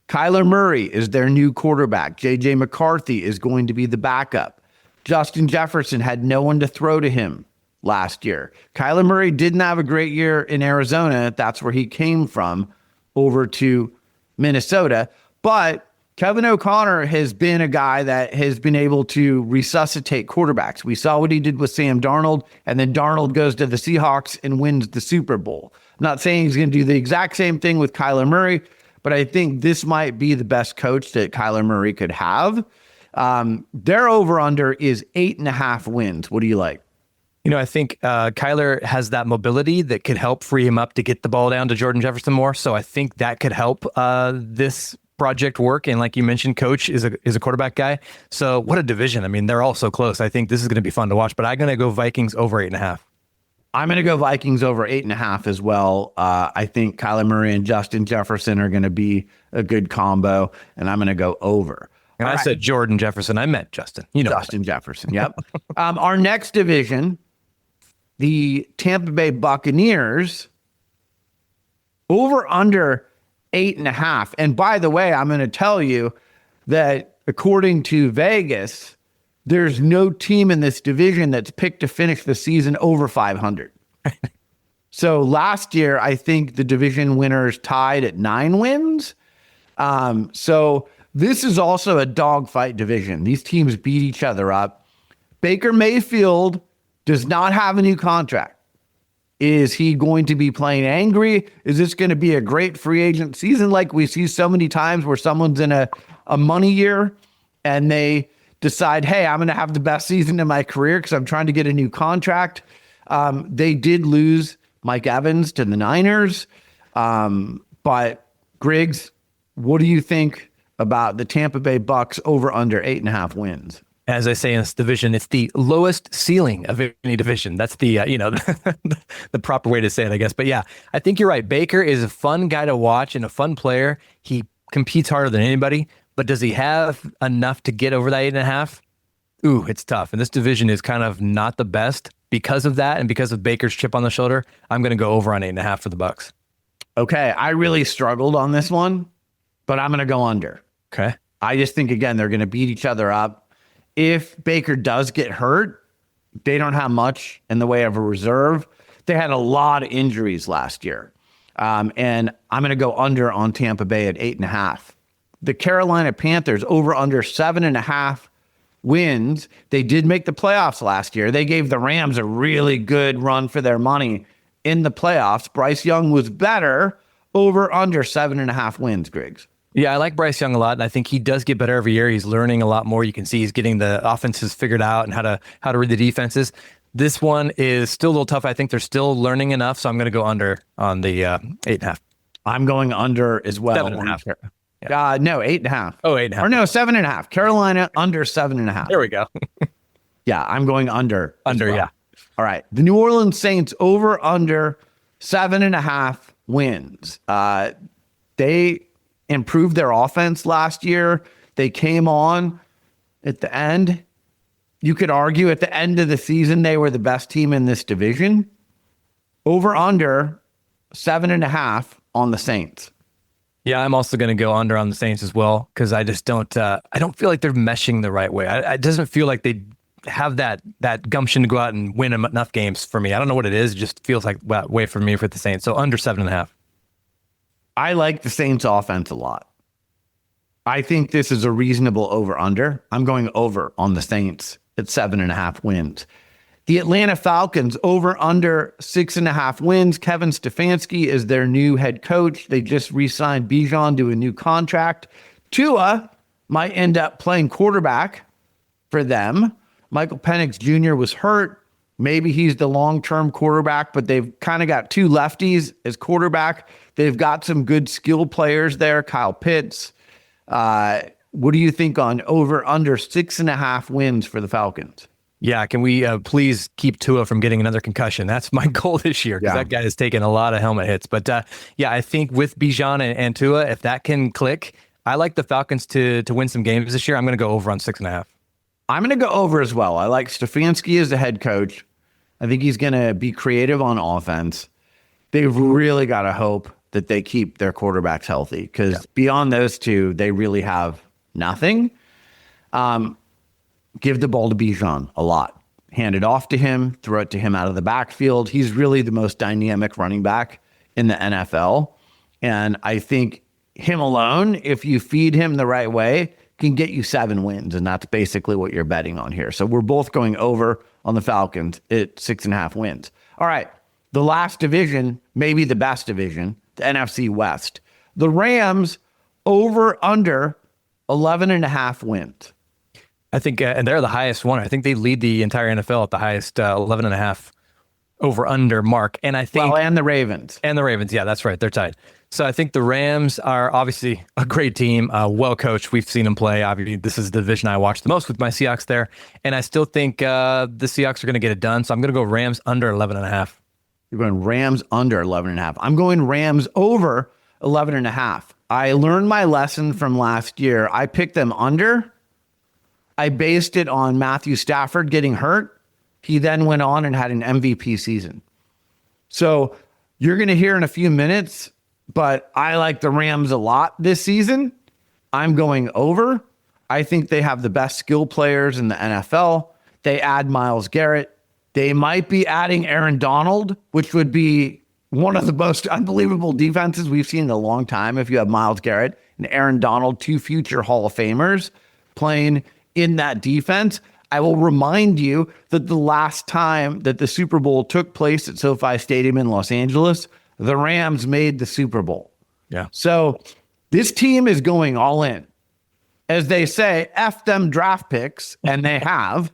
Kyler Murray is their new quarterback. J.J. McCarthy is going to be the backup. Justin Jefferson had no one to throw to him last year. Kyler Murray didn't have a great year in Arizona. That's where he came from, over to Minnesota. But Kevin O'Connor has been a guy that has been able to resuscitate quarterbacks. We saw what he did with Sam Darnold, and then Darnold goes to the Seahawks and wins the Super Bowl. I'm not saying he's going to do the exact same thing with Kyler Murray, but I think this might be the best coach that Kyler Murray could have. Their over-under is 8.5 wins. What do you like? I think Kyler has that mobility that could help free him up to get the ball down to Jordan Jefferson more. So I think that could help this project work. And like you mentioned, coach is a quarterback guy. So what a division. I mean, they're all so close. I think this is going to be fun to watch, but I'm going to go Vikings over 8.5. I'm going to go Vikings over 8.5 as well. I think Kyler Murray and Justin Jefferson are going to be a good combo, and I'm going to go over. And I said Jordan Jefferson. I meant Justin. Justin Jefferson. Yep. Our next division, the Tampa Bay Buccaneers, over under 8.5. And by the way, I'm going to tell you that according to Vegas, there's no team in this division that's picked to finish the season over 500. So last year, I think the division winners tied at 9 wins. So this is also a dogfight division. These teams beat each other up. Baker Mayfield does not have a new contract. Is he going to be playing angry? Is this going to be a great free agent season like we see so many times where someone's in a money year and they decide, hey, I'm going to have the best season in my career because I'm trying to get a new contract? They did lose Mike Evans to the Niners. But Griggs, what do you think about the Tampa Bay Bucks over under 8.5 wins? As I say in this division, it's the lowest ceiling of any division. That's the, the proper way to say it, I guess. But yeah, I think you're right. Baker is a fun guy to watch and a fun player. He competes harder than anybody, but does he have enough to get over that 8.5? Ooh, it's tough. And this division is kind of not the best because of that. And because of Baker's chip on the shoulder, I'm going to go over on 8.5 for the Bucks. Okay. I really struggled on this one, but I'm going to go under. Okay. I just think, again, they're going to beat each other up. If Baker does get hurt, they don't have much in the way of a reserve. They had a lot of injuries last year. And I'm going to go under on Tampa Bay at 8.5. The Carolina Panthers over under 7.5 wins. They did make the playoffs last year. They gave the Rams a really good run for their money in the playoffs. Bryce Young was better. Over under 7.5 wins, Griggs. Yeah, I like Bryce Young a lot, and I think he does get better every year. He's learning a lot more. You can see he's getting the offenses figured out and how to read the defenses. This one is still a little tough. I think they're still learning enough, so I'm going to go under on the 8.5. I'm going under as well. 7.5. Yeah. No, 8.5. Oh, 8.5. Or no, 7.5. Carolina under 7.5. There we go. Yeah, I'm going under. Under, well. Yeah. All right. The New Orleans Saints over under 7.5 wins. They improved their offense last year. They came on at the end You could argue at the end of the season, they were the best team in this division. Over under 7.5 on the Saints. Yeah, I'm also going to go under on the Saints as well because I just don't. I don't feel like they're meshing the right way. It doesn't feel like they have that gumption to go out and win enough games for me. I don't know what it is. It just feels like that way for me for the Saints. So under 7.5. I like the Saints offense a lot. I think this is a reasonable over under. I'm going over on the Saints at 7.5 wins. The Atlanta Falcons over under 6.5 wins. Kevin Stefanski is their new head coach. They just re-signed Bijan to a new contract. Tua might end up playing quarterback for them. Michael Penix Jr. was hurt. Maybe he's the long-term quarterback, but they've kind of got two lefties as quarterback. They've got some good skill players there. Kyle Pitts. What do you think on over under 6.5 wins for the Falcons? Yeah, can we please keep Tua from getting another concussion? That's my goal this year because that guy has taken a lot of helmet hits. But yeah, I think with Bijan and Tua, if that can click, I like the Falcons to win some games this year. I'm going to go over on 6.5. I'm going to go over as well. I like Stefanski as the head coach. I think he's going to be creative on offense. They've really got to hope that they keep their quarterbacks healthy because beyond those two, they really have nothing. Give the ball to Bijan a lot. Hand it off to him, throw it to him out of the backfield. He's really the most dynamic running back in the NFL. And I think him alone, if you feed him the right way, can get you 7 wins. And that's basically what you're betting on here. So we're both going over on the Falcons at 6.5 wins. All right. The last division, maybe the best division, the NFC West. The Rams over under 11.5 wins. I think, and they're the highest one. I think they lead the entire NFL at the highest 11.5 over under mark. And I think, and the Ravens. Yeah, that's right. They're tied. So I think the Rams are obviously a great team, well coached. We've seen them play. Obviously, this is the division I watch the most with my Seahawks there. And I still think the Seahawks are going to get it done. So I'm going to go Rams under 11.5. You're going Rams under 11.5. I'm going Rams over 11.5. I learned my lesson from last year. I picked them under. I based it on Matthew Stafford getting hurt. He then went on and had an MVP season. So you're going to hear in a few minutes, but I like the Rams a lot this season. I'm going over. I think they have the best skill players in the NFL. They add Myles Garrett. They might be adding Aaron Donald, which would be one of the most unbelievable defenses we've seen in a long time if you have Myles Garrett and Aaron Donald, two future Hall of Famers playing in that defense. I will remind you that the last time that the Super Bowl took place at SoFi Stadium in Los Angeles, the Rams made the Super Bowl. Yeah. So this team is going all in. As they say, F them draft picks, and they have.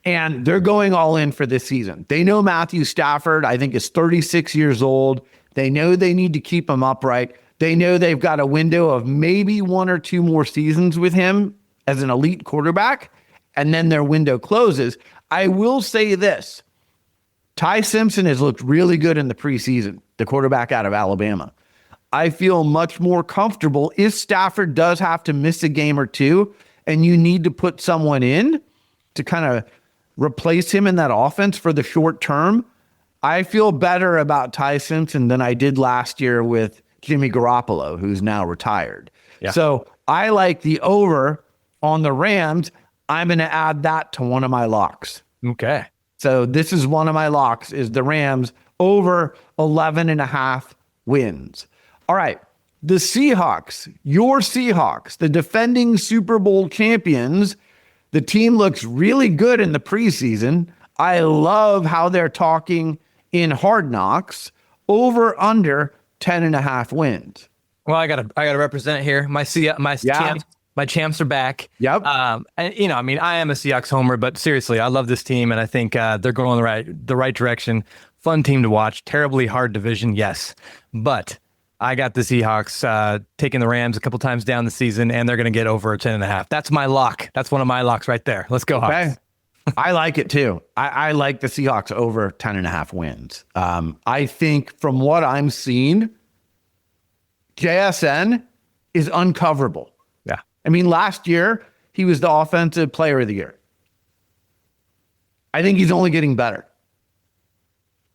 And they're going all in for this season. They know Matthew Stafford, I think, is 36 years old. They know they need to keep him upright. They know they've got a window of maybe 1 or 2 more seasons with him as an elite quarterback, and then their window closes. I will say this. Ty Simpson has looked really good in the preseason, the quarterback out of Alabama. I feel much more comfortable if Stafford does have to miss a game or two and you need to put someone in to kind of replace him in that offense for the short term. I feel better about Ty Simpson than I did last year with Jimmy Garoppolo, who's now retired. Yeah. So I like the over on the Rams. I'm going to add that to one of my locks. Okay. So this is one of my locks, is the Rams over 11.5 wins. All right. The Seahawks, your Seahawks, the defending Super Bowl champions. The team looks really good in the preseason. I love how they're talking in Hard Knocks. Over under 10.5 wins. Well, I gotta represent here. My champs are back. Yep. And I am a Seahawks homer, but seriously, I love this team, and I think they're going the right direction. Fun team to watch. Terribly hard division, yes, but I got the Seahawks taking the Rams a couple times down the season, and they're going to get over 10.5. That's my lock. That's one of my locks right there. Let's go, Hawks. Okay. I like it too. I like the Seahawks over 10.5 wins. I think from what I'm seeing, JSN is uncoverable. Yeah. I mean, last year, he was the offensive player of the year. I think he's only getting better.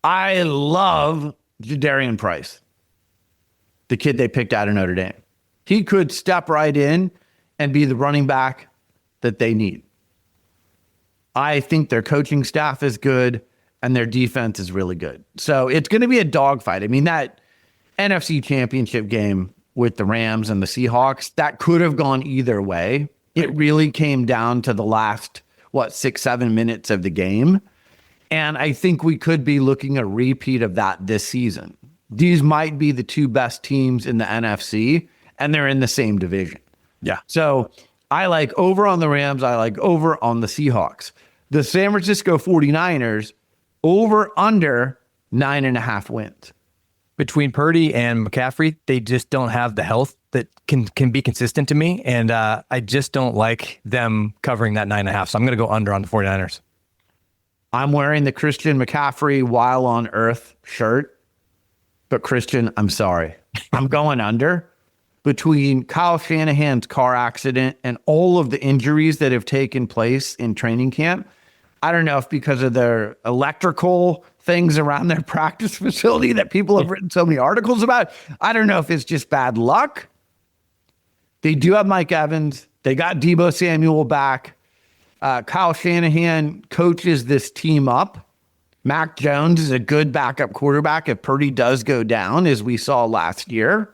I love Jadarian Price, the kid they picked out of Notre Dame. He could step right in and be the running back that they need. I think their coaching staff is good and their defense is really good. So it's going to be a dogfight. I mean, that NFC Championship game with the Rams and the Seahawks, that could have gone either way. It really came down to the last, 6-7 minutes of the game. And I think we could be looking at a repeat of that this season. These might be the two best teams in the NFC, and they're in the same division. Yeah. So I like over on the Rams. I like over on the Seahawks. The San Francisco 49ers, over under 9.5 wins. Between Purdy and McCaffrey, they just don't have the health that can be consistent to me. And I just don't like them covering that 9.5. So I'm going to go under on the 49ers. I'm wearing the Christian McCaffrey While on Earth shirt. But Christian, I'm sorry. I'm going under. Between Kyle Shanahan's car accident and all of the injuries that have taken place in training camp, I don't know if because of their electrical things around their practice facility that people have written so many articles about. I don't know if it's just bad luck. They do have Mike Evans. They got Deebo Samuel back. Kyle Shanahan coaches this team up. Mac Jones is a good backup quarterback if Purdy does go down, as we saw last year.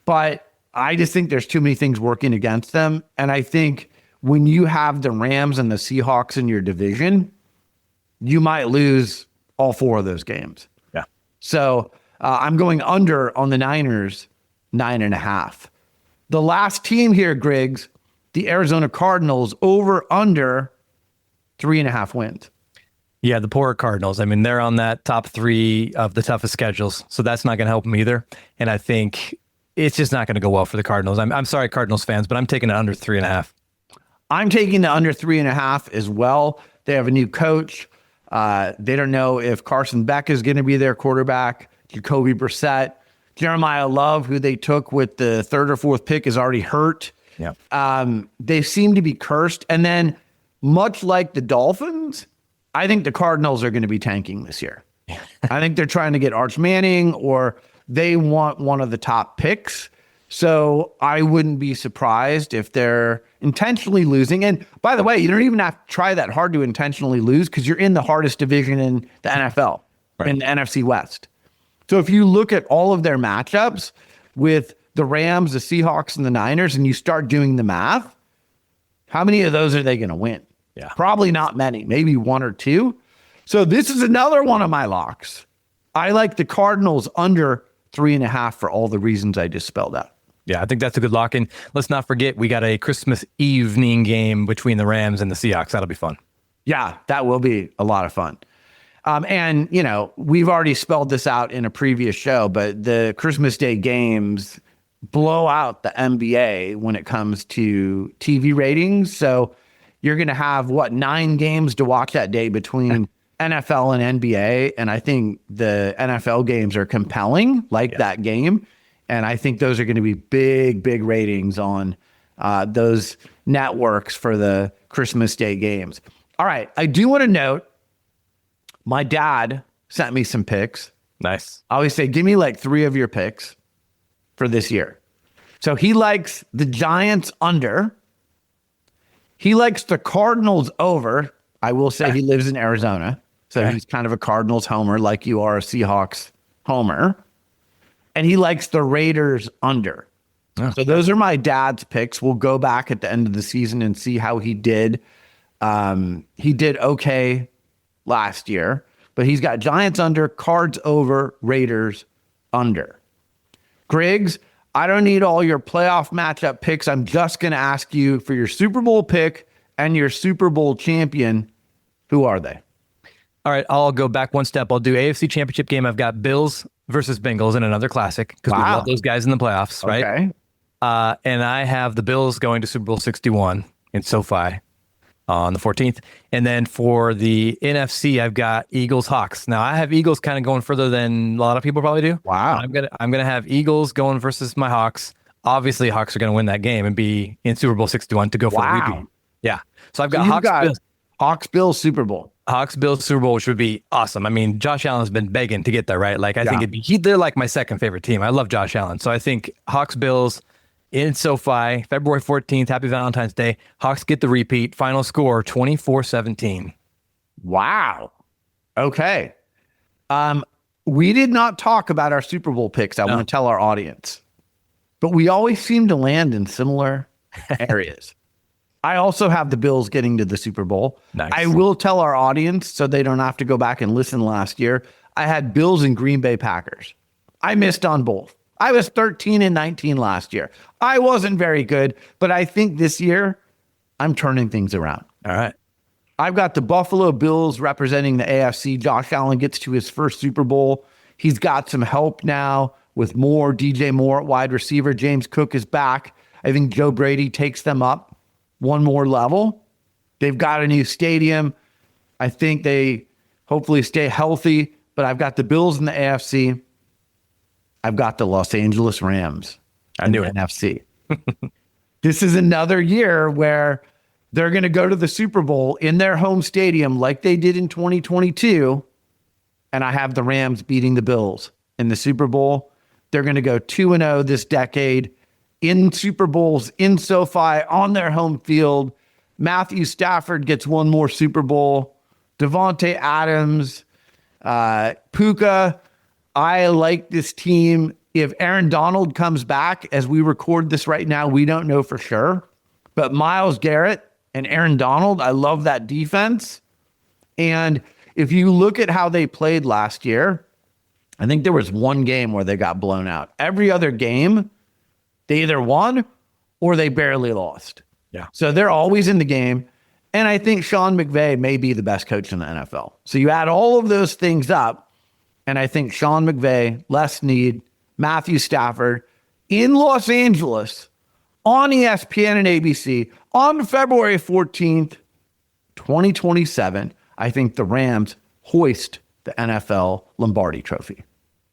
But I just think there's too many things working against them. And I think when you have the Rams and the Seahawks in your division, you might lose all 4 of those games. Yeah. So I'm going under on the Niners, 9.5. The last team here, Griggs, the Arizona Cardinals, over under 3.5 wins. Yeah, the poor Cardinals. I mean, they're on that top 3 of the toughest schedules. So that's not going to help them either. And I think it's just not going to go well for the Cardinals. I'm sorry, Cardinals fans, but I'm taking it under 3.5. I'm taking the under 3.5 as well. They have a new coach. They don't know if Carson Beck is going to be their quarterback. Jacoby Brissett. Jeremiah Love, who they took with the 3rd or 4th pick, is already hurt. Yeah. They seem to be cursed. And then, much like the Dolphins, I think the Cardinals are going to be tanking this year. I think they're trying to get Arch Manning, or they want one of the top picks. So I wouldn't be surprised if they're intentionally losing. And by the way, you don't even have to try that hard to intentionally lose because you're in the hardest division in the NFL, right, in the NFC West. So if you look at all of their matchups with the Rams, the Seahawks, and the Niners, and you start doing the math, how many of those are they going to win? Yeah. Probably not many, maybe 1 or 2. So this is another one of my locks. I like the Cardinals under 3.5 for all the reasons I just spelled out. Yeah, I think that's a good lock. And let's not forget, we got a Christmas evening game between the Rams and the Seahawks. That'll be fun. Yeah, that will be a lot of fun. And, we've already spelled this out in a previous show, but the Christmas Day games blow out the NBA when it comes to TV ratings. So you're going to have, 9 games to watch that day between NFL and NBA. And I think the NFL games are compelling, that game. And I think those are going to be big, big ratings on those networks for the Christmas Day games. All right. I do want to note, my dad sent me some picks. Nice. I always say, give me 3 of your picks for this year. So he likes the Giants under. He likes the Cardinals over. I will say he lives in Arizona. So he's kind of a Cardinals homer like you are a Seahawks homer. And he likes the Raiders under. Oh. So those are my dad's picks. We'll go back at the end of the season and see how he did. He did okay last year, but he's got Giants under, Cards over, Raiders under. Griggs, I don't need all your playoff matchup picks. I'm just going to ask you for your Super Bowl pick and your Super Bowl champion. Who are they? All right, I'll go back one step. I'll do AFC Championship game. I've got Bills versus Bengals in another classic because we love those guys in the playoffs, right? Okay. And I have the Bills going to Super Bowl 61 in SoFi on the 14th. And then for the NFC, I've got Eagles Hawks. Now I have Eagles kind of going further than a lot of people probably do. Wow. I'm gonna have Eagles going versus my Hawks. Obviously, Hawks are going to win that game and be in Super Bowl 61 to go for the repeat. Yeah. So I've got Bills. Hawks Bills Super Bowl. Hawks Bills Super Bowl, which would be awesome. I mean, Josh Allen's been begging to get there, right? Like, I think they're like my second favorite team. I love Josh Allen. So I think Hawks Bills in SoFi, February 14th, happy Valentine's Day. Hawks get the repeat. Final score 24-17. Wow. Okay. We did not talk about our Super Bowl picks. I want to tell our audience, but we always seem to land in similar areas. I also have the Bills getting to the Super Bowl. Nice. I will tell our audience so they don't have to go back and listen last year. I had Bills and Green Bay Packers. I missed on both. I was 13-19 last year. I wasn't very good, but I think this year I'm turning things around. All right. I've got the Buffalo Bills representing the AFC. Josh Allen gets to his first Super Bowl. He's got some help now with DJ Moore at wide receiver. James Cook is back. I think Joe Brady takes them up one more level. They've got a new stadium. I think they hopefully stay healthy, but I've got the Bills in the AFC. I've got the Los Angeles Rams in the NFC. This is another year where they're going to go to the Super Bowl in their home stadium like they did in 2022. And I have the Rams beating the Bills in the Super Bowl. They're going to go 2-0 this decade in Super Bowls, in SoFi, on their home field. Matthew Stafford gets one more Super Bowl. Devontae Adams, Puka. I like this team. If Aaron Donald comes back, as we record this right now, we don't know for sure. But Myles Garrett and Aaron Donald, I love that defense. And if you look at how they played last year, I think there was one game where they got blown out. Every other game, they either won or they barely lost. Yeah. So they're always in the game. And I think Sean McVay may be the best coach in the NFL. So you add all of those things up, and I think Sean McVay, Les Snead, Matthew Stafford in Los Angeles on ESPN and ABC on February 14th, 2027, I think the Rams hoist the NFL Lombardi Trophy.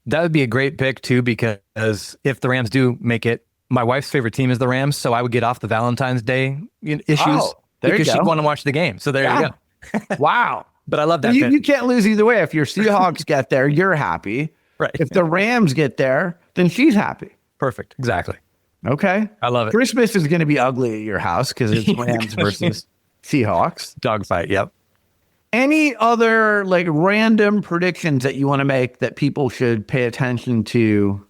That would be a great pick, too, because if the Rams do make it, my wife's favorite team is the Rams, so I would get off the Valentine's Day issues because she'd want to watch the game. So there you go. Wow. But I love that. You can't lose either way. If your Seahawks get there, you're happy. Right. If the Rams get there, then she's happy. Perfect. Exactly. Okay. I love it. Christmas is going to be ugly at your house because it's Rams versus Seahawks. Dogfight. Yep. Any other like random predictions that you want to make that people should pay attention to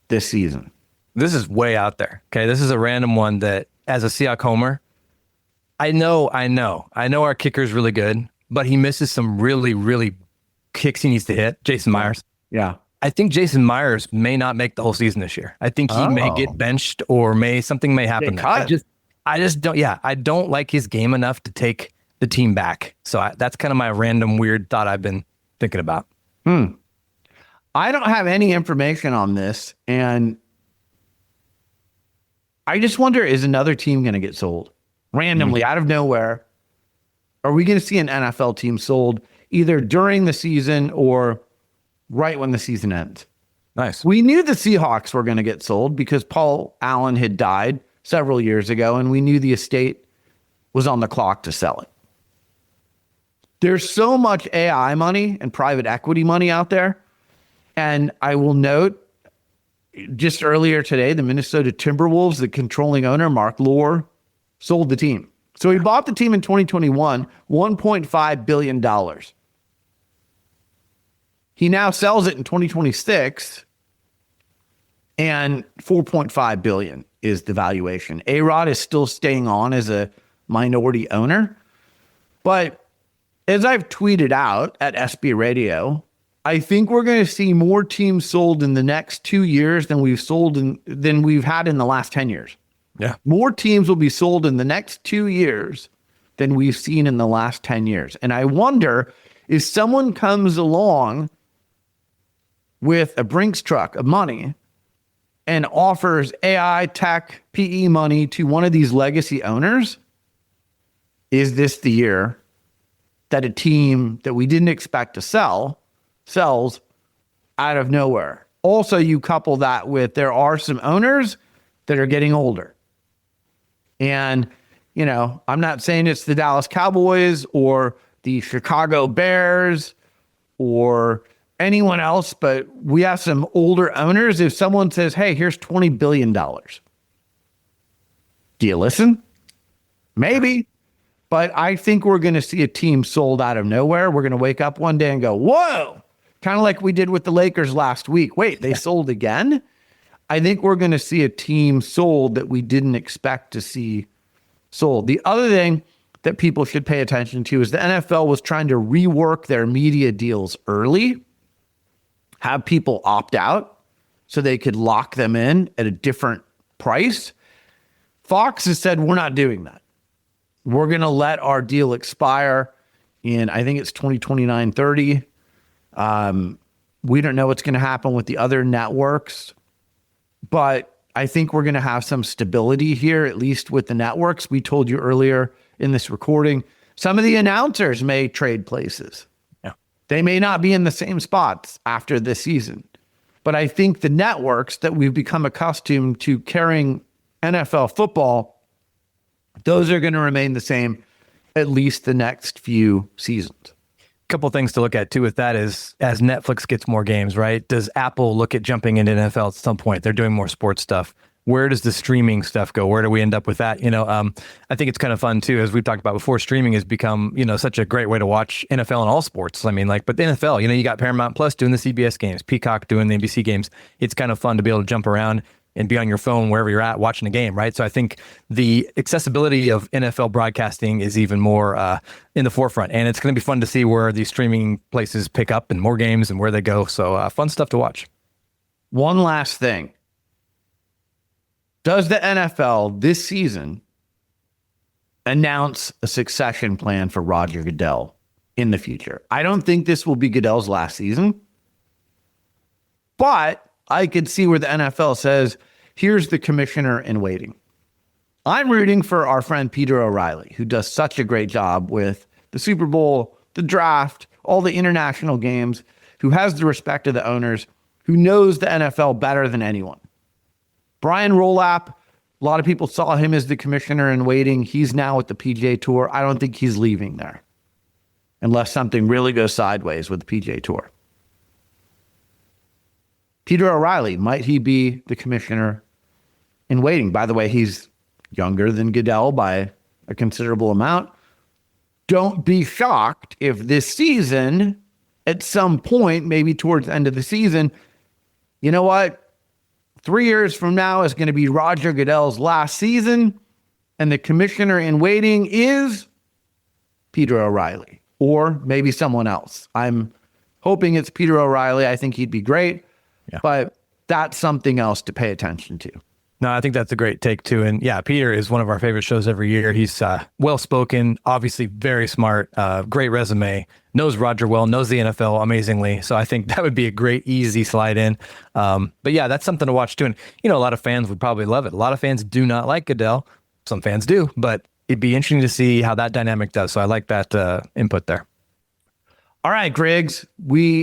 this season? This is way out there. Okay. This is a random one that as a Seahawks homer, I know our kicker's really good, but he misses some really, really kicks he needs to hit. Jason Myers. Yeah. I think Jason Myers may not make the whole season this year. I think he may get benched or something may happen. I just don't. Yeah, I don't like his game enough to take the team back. So that's kind of my random weird thought I've been thinking about. I don't have any information on this, and I just wonder: is another team going to get sold randomly out of nowhere? Are we going to see an NFL team sold either during the season or right when the season ends? Nice. We knew the Seahawks were going to get sold because Paul Allen had died several years ago, and we knew the estate was on the clock to sell it. There's so much AI money and private equity money out there. And I will note, just earlier today, the Minnesota Timberwolves, the controlling owner, Mark Lore, sold the team. So he bought the team in 2021, $1.5 billion. He now sells it in 2026, and $4.5 billion is the valuation. A-Rod is still staying on as a minority owner. But as I've tweeted out at SB Radio, I think we're going to see more teams sold in the next 2 years than we've had in the last 10 years. Yeah. More teams will be sold in the next 2 years than we've seen in the last 10 years. And I wonder if someone comes along with a Brinks truck of money and offers AI, tech, PE money to one of these legacy owners, is this the year that a team that we didn't expect to sell sells out of nowhere? Also, you couple that with there are some owners that are getting older. And I'm not saying it's the Dallas Cowboys or the Chicago Bears or anyone else, but we have some older owners. If someone says, hey, here's $20 billion, do you listen? Maybe. But I think we're going to see a team sold out of nowhere. We're going to wake up one day and go, whoa, kind of like we did with the Lakers last week. Wait, they sold again? I think we're going to see a team sold that we didn't expect to see sold. The other thing that people should pay attention to is the NFL was trying to rework their media deals early, have people opt out so they could lock them in at a different price. Fox has said, we're not doing that. We're going to let our deal expire in, I think it's 2029-30. We don't know what's going to happen with the other networks, but I think we're going to have some stability here, at least with the networks. We told you earlier in this recording, some of the announcers may trade places. Yeah. They may not be in the same spots after this season. But I think the networks that we've become accustomed to carrying NFL football, those are going to remain the same at least the next few seasons. Couple things to look at too with that is as Netflix gets more games, right? Does Apple look at jumping into NFL at some point? They're doing more sports stuff. Where does the streaming stuff go? Where do we end up with that? I think it's kind of fun too, as we've talked about before. Streaming has become, such a great way to watch NFL and all sports. But the NFL, you got Paramount Plus doing the CBS games, Peacock doing the NBC games. It's kind of fun to be able to jump around and be on your phone wherever you're at watching a game, right? So I think the accessibility of NFL broadcasting is even more in the forefront, and it's going to be fun to see where these streaming places pick up and more games and where they go. So fun stuff to watch. One last thing. Does the NFL this season announce a succession plan for Roger Goodell in the future? I don't think this will be Goodell's last season, but I could see where the NFL says, here's the commissioner in waiting. I'm rooting for our friend Peter O'Reilly, who does such a great job with the Super Bowl, the draft, all the international games, who has the respect of the owners, who knows the NFL better than anyone. Bryan Rolap, a lot of people saw him as the commissioner in waiting. He's now at the PGA Tour. I don't think he's leaving there unless something really goes sideways with the PGA Tour. Peter O'Reilly, might he be the commissioner in waiting? By the way, he's younger than Goodell by a considerable amount. Don't be shocked if this season, at some point, maybe towards the end of the season, you know what? 3 years from now is going to be Roger Goodell's last season, and the commissioner in waiting is Peter O'Reilly, or maybe someone else. I'm hoping it's Peter O'Reilly. I think he'd be great, but that's something else to pay attention to. No, I think that's a great take too. And yeah, Peter is one of our favorite shows every year. He's well-spoken, obviously very smart, great resume, knows Roger well, knows the NFL amazingly. So I think that would be a great, easy slide in. But yeah, that's something to watch too. And, a lot of fans would probably love it. A lot of fans do not like Goodell. Some fans do, but it'd be interesting to see how that dynamic does. So I like that input there. All right, Griggs,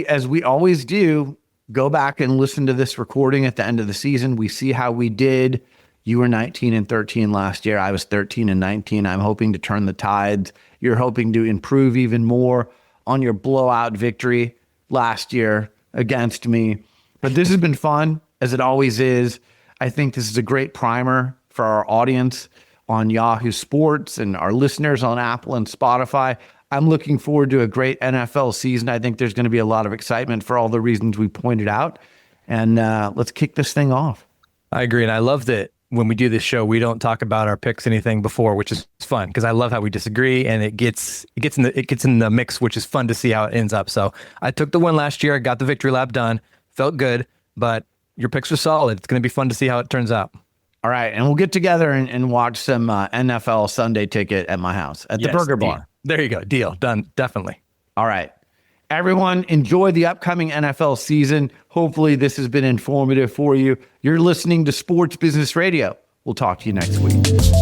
as we always do, go back and listen to this recording at the end of the season. We see how we did. You were 19-13 last year. I was 13-19. I'm hoping to turn the tides. You're hoping to improve even more on your blowout victory last year against me. But this has been fun, as it always is. I think this is a great primer for our audience on Yahoo Sports and our listeners on Apple and Spotify. I'm looking forward to a great NFL season. I think there's going to be a lot of excitement for all the reasons we pointed out. And let's kick this thing off. I agree. And I love that when we do this show, we don't talk about our picks anything before, which is fun because I love how we disagree and it gets in the mix, which is fun to see how it ends up. So I took the win last year. I got the victory lap done. Felt good, but your picks are solid. It's going to be fun to see how it turns out. All right. And we'll get together and watch some NFL Sunday Ticket at my house at the Burger Bar. There you go. Deal. Done. Definitely. All right. Everyone, enjoy the upcoming NFL season. Hopefully this has been informative for you. You're listening to Sports Business Radio. We'll talk to you next week.